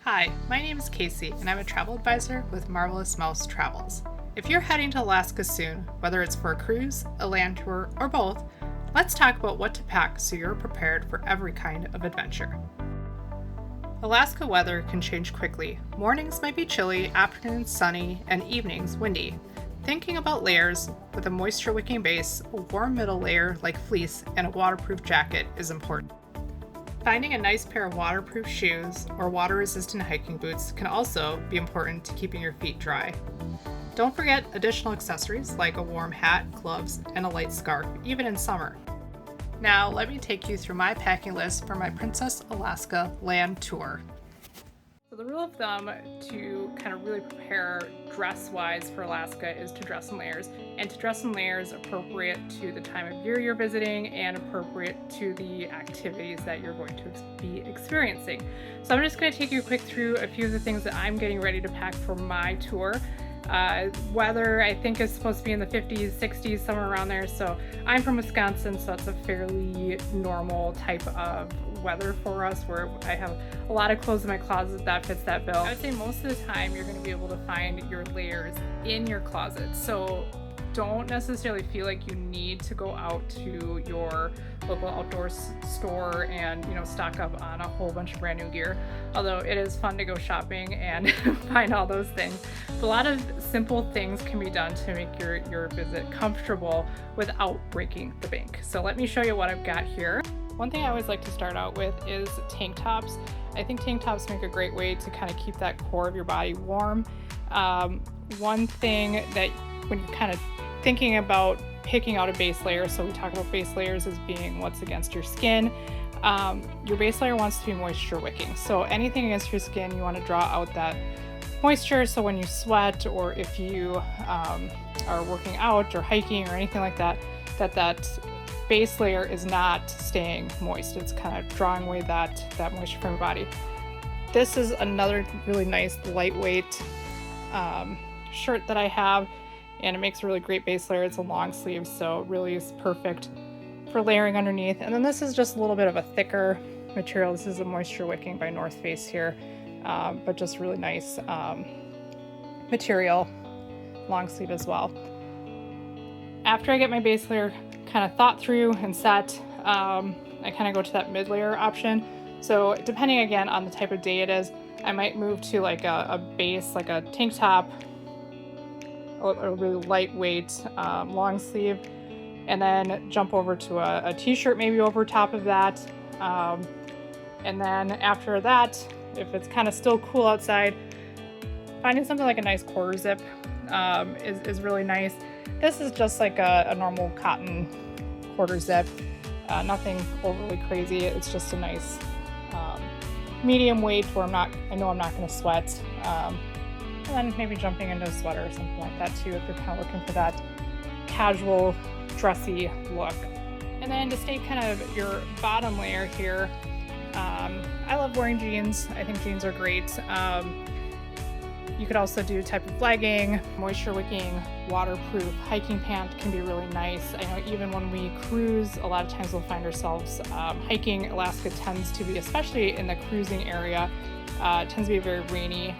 Hi, my name is Casey, and I'm a travel advisor with Marvelous Mouse Travels. If you're heading to Alaska soon, whether it's for a cruise, a land tour, or both, let's talk about what to pack so you're prepared for every kind of adventure. Alaska weather can change quickly. Mornings might be chilly, afternoons sunny, and evenings windy. Thinking about layers with a moisture-wicking base, a warm middle layer like fleece, and a waterproof jacket is important. Finding a nice pair of waterproof shoes or water-resistant hiking boots can also be important to keeping your feet dry. Don't forget additional accessories like a warm hat, gloves, and a light scarf, even in summer. Now, let me take you through my packing list for my Princess Alaska land tour. So the rule of thumb to kind of really prepare dress-wise for Alaska is to dress in layers, and to dress in layers appropriate to the time of year you're visiting and appropriate to the activities that you're going to be experiencing. So I'm just going to take you quick through a few of the things that I'm getting ready to pack for my tour. Weather I think is supposed to be in the 50s, 60s, somewhere around there. So I'm from Wisconsin, so it's a fairly normal type of weather for us, where I have a lot of clothes in my closet that fits that bill. I would say most of the time you're going to be able to find your layers in your closet. So don't necessarily feel like you need to go out to your local outdoor store and stock up on a whole bunch of brand new gear, although it is fun to go shopping and find all those things. But a lot of simple things can be done to make your visit comfortable without breaking the bank. So let me show you what I've got here. One thing I always like to start out with is tank tops. I think tank tops make a great way to kind of keep that core of your body warm. One thing that when you're kind of thinking about picking out a base layer, so we talk about base layers as being what's against your skin. Your base layer wants to be moisture wicking. So anything against your skin, you want to draw out that moisture, so when you sweat or if you are working out or hiking or anything like that, that base layer is not staying moist. It's kind of drawing away that moisture from your body. This is another really nice lightweight shirt that I have, and it makes a really great base layer. It's a long sleeve, so it really is perfect for layering underneath. And then this is just a little bit of a thicker material. This is a Moisture Wicking by North Face here, but just really nice material, long sleeve as well. After I get my base layer kind of thought through and set, I kind of go to that mid layer option. So depending again on the type of day it is, I might move to like a base, like a tank top, a really lightweight long sleeve, and then jump over to a t-shirt maybe over top of that. And then after that, if it's kind of still cool outside, finding something like a nice quarter zip is really nice. This is just like a normal cotton quarter zip, nothing overly crazy. It's just a nice medium weight where I know I'm not going to sweat. And then maybe jumping into a sweater or something like that too, if you're kind of looking for that casual, dressy look. And then to stay kind of your bottom layer here, I love wearing jeans. I think jeans are great. You could also do a type of legging, moisture wicking, waterproof hiking pant can be really nice. I know even when we cruise, a lot of times we'll find ourselves hiking. Alaska tends to be, especially in the cruising area, tends to be a very rainy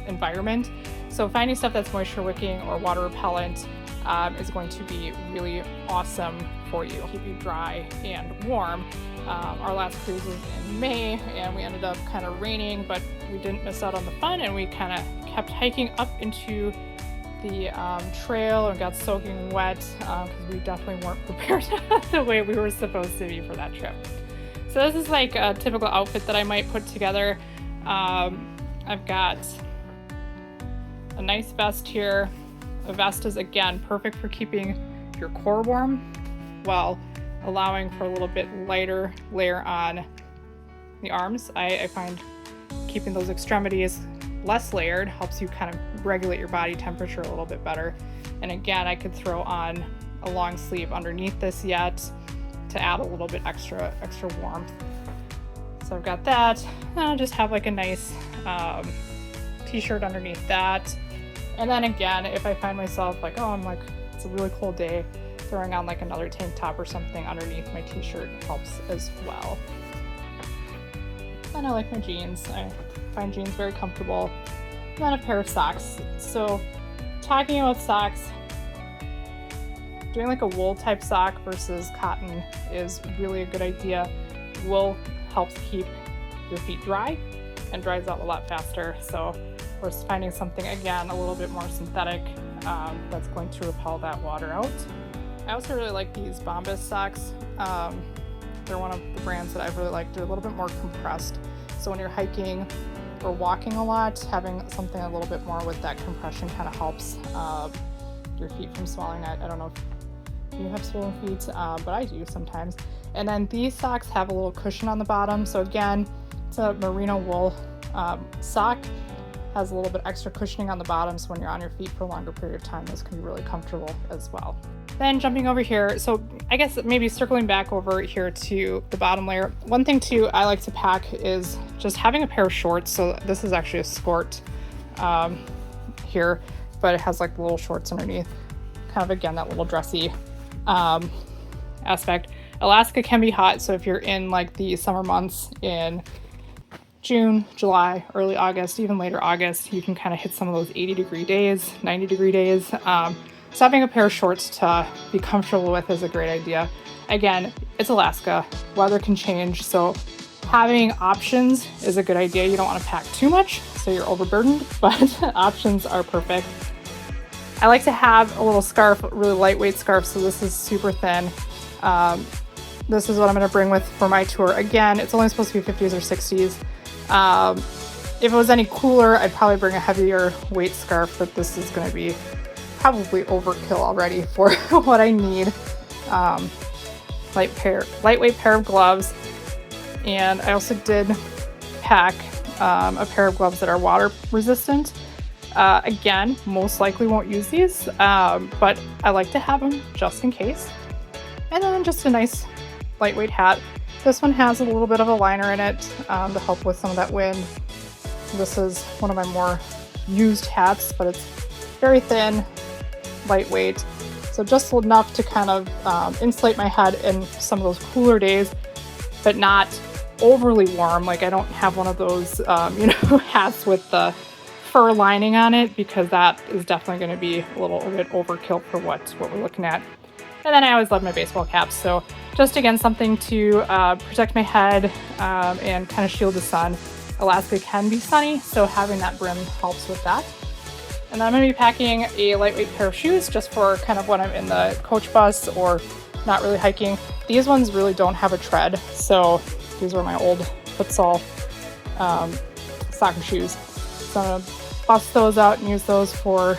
environment. So finding stuff that's moisture wicking or water repellent is going to be really awesome for you. Keep you dry and warm. Our last cruise was in May and we ended up kind of raining, but we didn't miss out on the fun, and we kind of kept hiking up into the trail and got soaking wet because we definitely weren't prepared the way we were supposed to be for that trip. So this is like a typical outfit that I might put together. I've got a nice vest here. A vest is again perfect for keeping your core warm while allowing for a little bit lighter layer on the arms. I find keeping those extremities less layered helps you kind of regulate your body temperature a little bit better. And again, I could throw on a long sleeve underneath this yet to add a little bit extra warmth. So I've got that, and I'll just have like a nice t-shirt underneath that. And then again, if I find myself like, it's a really cold day, throwing on like another tank top or something underneath my t-shirt helps as well. And I like my jeans. I find jeans very comfortable. And then a pair of socks. So talking about socks, doing like a wool type sock versus cotton is really a good idea. Wool helps keep your feet dry and dries out a lot faster. So we're finding something, again, a little bit more synthetic that's going to repel that water out. I also really like these Bombas socks. They're one of the brands that I've really liked. They're a little bit more compressed. So when you're hiking or walking a lot, having something a little bit more with that compression kind of helps your feet from swelling. I don't know if you have swollen feet, but I do sometimes. And then these socks have a little cushion on the bottom. So again, it's a merino wool sock. Has a little bit extra cushioning on the bottom, so when you're on your feet for a longer period of time, this can be really comfortable as well. Then jumping over here, so I guess maybe circling back over here to the bottom layer. One thing too I like to pack is just having a pair of shorts. So this is actually a skirt here, but it has like the little shorts underneath. Kind of, again, that little dressy aspect. Alaska can be hot, so if you're in like the summer months in June, July, early August, even later August, you can kind of hit some of those 80-degree days, 90-degree days. So having a pair of shorts to be comfortable with is a great idea. Again, it's Alaska, weather can change, so having options is a good idea. You don't want to pack too much, so you're overburdened, but options are perfect. I like to have a little scarf, a really lightweight scarf, so this is super thin. This is what I'm going to bring with for my tour. Again, it's only supposed to be 50s or 60s. If it was any cooler, I'd probably bring a heavier weight scarf, but this is going to be probably overkill already for what I need. Lightweight pair of gloves. And I also did pack a pair of gloves that are water resistant. Again, most likely won't use these, but I like to have them just in case. And then just a nice lightweight hat. This one has a little bit of a liner in it to help with some of that wind. This is one of my more used hats, but it's very thin, lightweight. So just enough to kind of insulate my head in some of those cooler days, but not overly warm. Like I don't have one of those, hats with the fur lining on it, because that is definitely going to be a little bit overkill for what we're looking at. And then I always love my baseball caps. So just again, something to protect my head and kind of shield the sun. Alaska can be sunny, so having that brim helps with that. And then I'm going to be packing a lightweight pair of shoes just for kind of when I'm in the coach bus or not really hiking. These ones really don't have a tread, so these were my old futsal soccer shoes. So I'm going to bust those out and use those for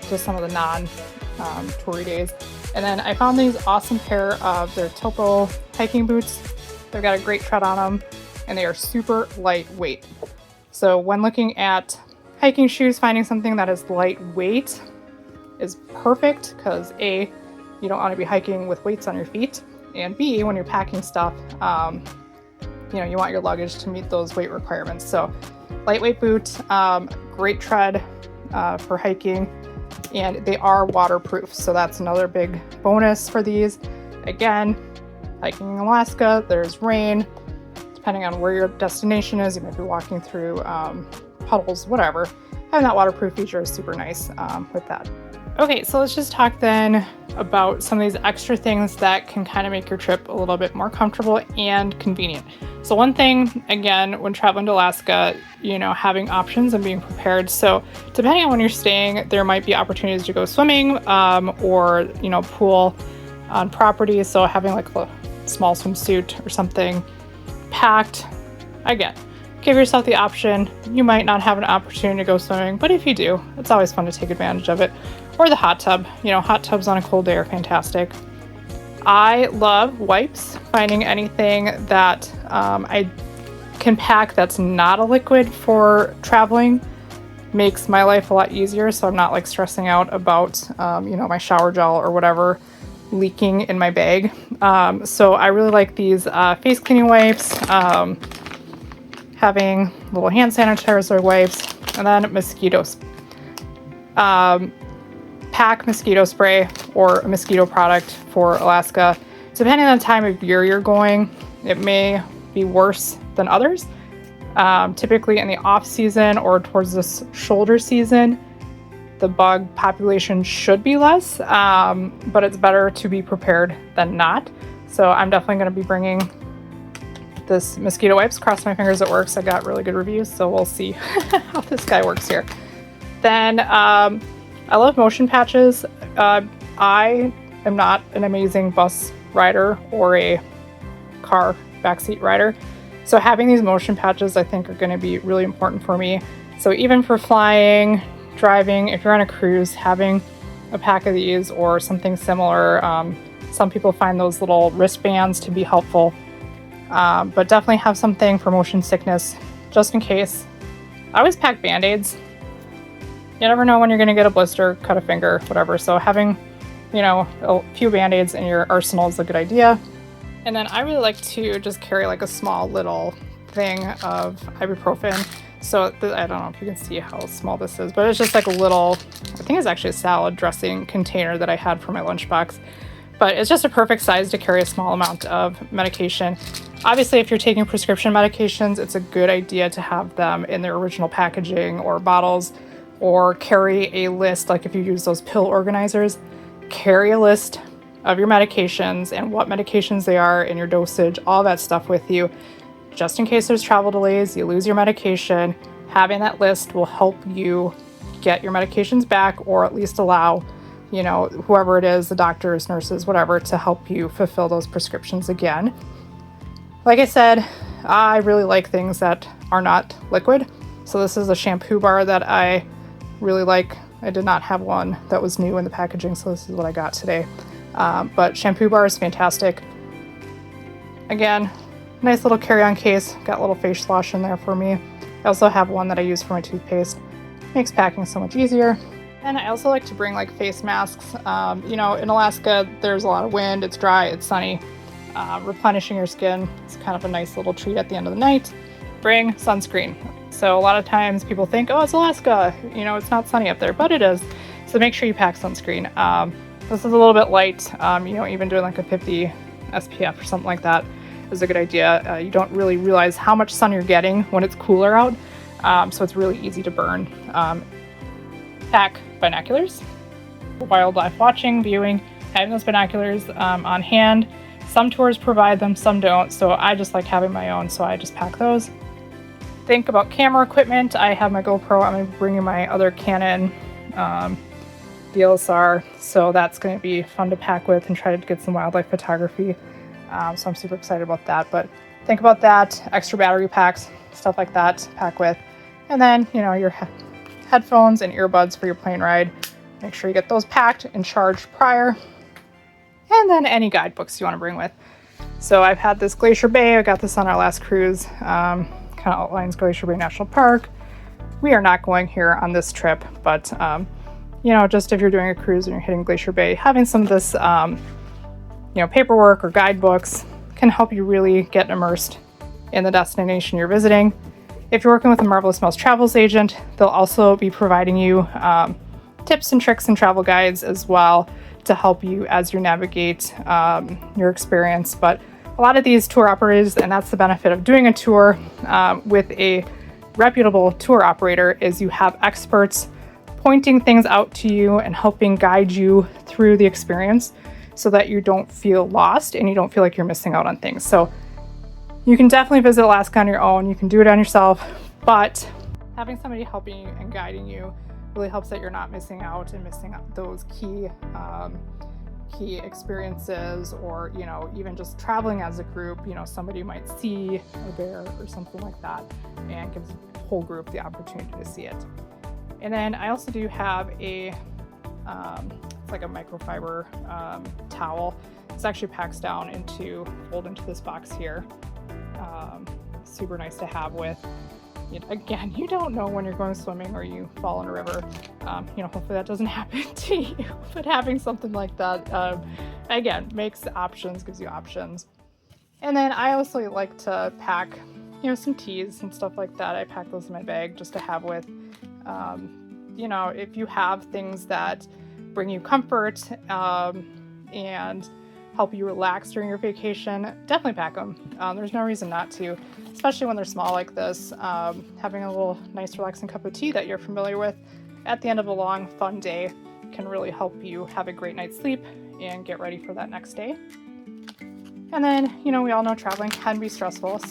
just some of the non-toury days. And then I found these awesome pair of their Topo hiking boots. They've got a great tread on them, and they are super lightweight. So when looking at hiking shoes, finding something that is lightweight is perfect, because A, you don't want to be hiking with weights on your feet, and B, when you're packing stuff, you want your luggage to meet those weight requirements. So lightweight boot, great tread for hiking, and they are waterproof. So that's another big bonus for these. Again, hiking in Alaska, there's rain. Depending on where your destination is, you might be walking through puddles, whatever. Having that waterproof feature is super nice with that. Okay, so let's just talk then about some of these extra things that can kind of make your trip a little bit more comfortable and convenient. So one thing, again, when traveling to Alaska, having options and being prepared. So depending on when you're staying, there might be opportunities to go swimming or, pool on property. So having like a small swimsuit or something packed. Again, give yourself the option. You might not have an opportunity to go swimming, but if you do, it's always fun to take advantage of it. Or the hot tub. Hot tubs on a cold day are fantastic. I love wipes. Finding anything that I can pack that's not a liquid for traveling makes my life a lot easier, so I'm not like stressing out about my shower gel or whatever leaking in my bag. So I really like these face cleaning wipes, having little hand sanitizer wipes, and then mosquitoes. Pack mosquito spray or a mosquito product for Alaska. Depending on the time of year you're going, it may be worse than others. Typically in the off season or towards this shoulder season, the bug population should be less, but it's better to be prepared than not. So I'm definitely going to be bringing this mosquito wipes. Cross my fingers it works. I got really good reviews, so we'll see how this guy works here. Then I love motion patches. I am not an amazing bus rider or a car backseat rider, so having these motion patches I think are going to be really important for me. So even for flying, driving, if you're on a cruise, having a pack of these or something similar. Some people find those little wristbands to be helpful, but definitely have something for motion sickness just in case. I always pack band-aids. You never know when you're going to get a blister, cut a finger, whatever. So having, a few band-aids in your arsenal is a good idea. And then I really like to just carry like a small little thing of ibuprofen. So I don't know if you can see how small this is, but it's just like a little, I think it's actually a salad dressing container that I had for my lunchbox. But it's just a perfect size to carry a small amount of medication. Obviously, if you're taking prescription medications, it's a good idea to have them in their original packaging or bottles, or carry a list. Like if you use those pill organizers, carry a list of your medications and what medications they are and your dosage, all that stuff with you. Just in case there's travel delays, you lose your medication, having that list will help you get your medications back, or at least allow, whoever it is, the doctors, nurses, whatever, to help you fulfill those prescriptions again. Like I said, I really like things that are not liquid. So this is a shampoo bar that I really like. I did not have one that was new in the packaging, so this is what I got today. But shampoo bar is fantastic. Again, nice little carry-on case. Got a little face wash in there for me. I also have one that I use for my toothpaste. Makes packing so much easier. And I also like to bring like face masks. In Alaska, there's a lot of wind, it's dry, it's sunny. Replenishing your skin is kind of a nice little treat at the end of the night. Bring sunscreen. So a lot of times people think, oh, it's Alaska, it's not sunny up there, but it is. So make sure you pack sunscreen. This is a little bit light, even doing like a 50 SPF or something like that is a good idea. You don't really realize how much sun you're getting when it's cooler out, so it's really easy to burn. Pack binoculars. Wildlife watching, viewing, having those binoculars on hand. Some tours provide them, some don't, so I just like having my own, so I just pack those. Think about camera equipment. I have my GoPro. I'm going to be bringing my other Canon DSLR, so that's going to be fun to pack with and try to get some wildlife photography. So I'm super excited about that. But think about that, extra battery packs, stuff like that to pack with. And then, your headphones and earbuds for your plane ride. Make sure you get those packed and charged prior. And then any guidebooks you want to bring with. So I've had this Glacier Bay. I got this on our last cruise. Kind of outlines Glacier Bay National Park. We are not going here on this trip, but just if you're doing a cruise and you're hitting Glacier Bay, having some of this paperwork or guidebooks can help you really get immersed in the destination you're visiting. If you're working with a Marvelous Mouse Travels agent, they'll also be providing you tips and tricks and travel guides as well to help you as you navigate your experience. But a lot of these tour operators, and that's the benefit of doing a tour with a reputable tour operator, is you have experts pointing things out to you and helping guide you through the experience so that you don't feel lost and you don't feel like you're missing out on things. So you can definitely visit Alaska on your own. You can do it on yourself, but having somebody helping you and guiding you really helps that you're not missing out those key experiences, or even just traveling as a group. Somebody might see a bear or something like that, and gives the whole group the opportunity to see it. And then I also do have it's like a microfiber towel. This actually packs down fold into this box here. Super nice to have with. Again, you don't know when you're going swimming or you fall in a river. Hopefully that doesn't happen to you. But having something like that, again, gives you options. And then I also like to pack, some teas and stuff like that. I pack those in my bag just to have with. If you have things that bring you comfort and help you relax during your vacation, definitely pack them. There's no reason not to, especially when they're small like this. Having a little nice relaxing cup of tea that you're familiar with at the end of a long, fun day can really help you have a great night's sleep and get ready for that next day. And then, we all know traveling can be stressful,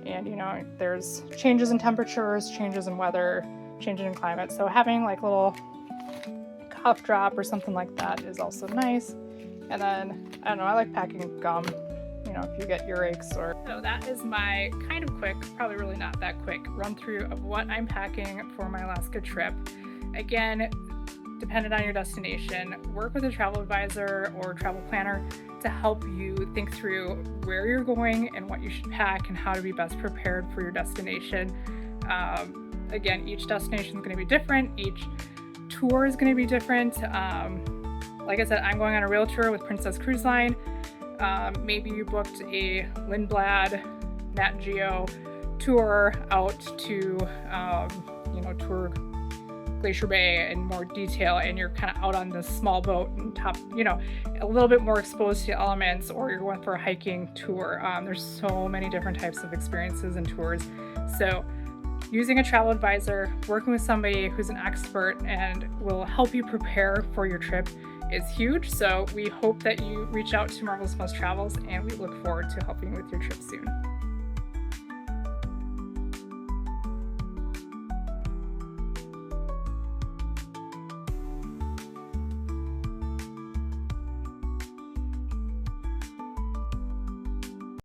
and there's changes in temperatures, changes in weather, changes in climate. So having like a little cough drop or something like that is also nice. And then, I don't know, I like packing gum, if you get earaches or... So that is my kind of quick, probably really not that quick, run through of what I'm packing for my Alaska trip. Again, dependent on your destination, work with a travel advisor or travel planner to help you think through where you're going and what you should pack and how to be best prepared for your destination. Again, each destination is going to be different. Each tour is going to be different. Like I said, I'm going on a rail tour with Princess Cruise Line. Maybe you booked a Lindblad Nat Geo tour out to, tour Glacier Bay in more detail, and you're kind of out on this small boat and top, a little bit more exposed to elements, or you're going for a hiking tour. There's so many different types of experiences and tours. So using a travel advisor, working with somebody who's an expert and will help you prepare for your trip is huge. So we hope that you reach out to Marvelous Mouse Travels, and we look forward to helping you with your trip soon.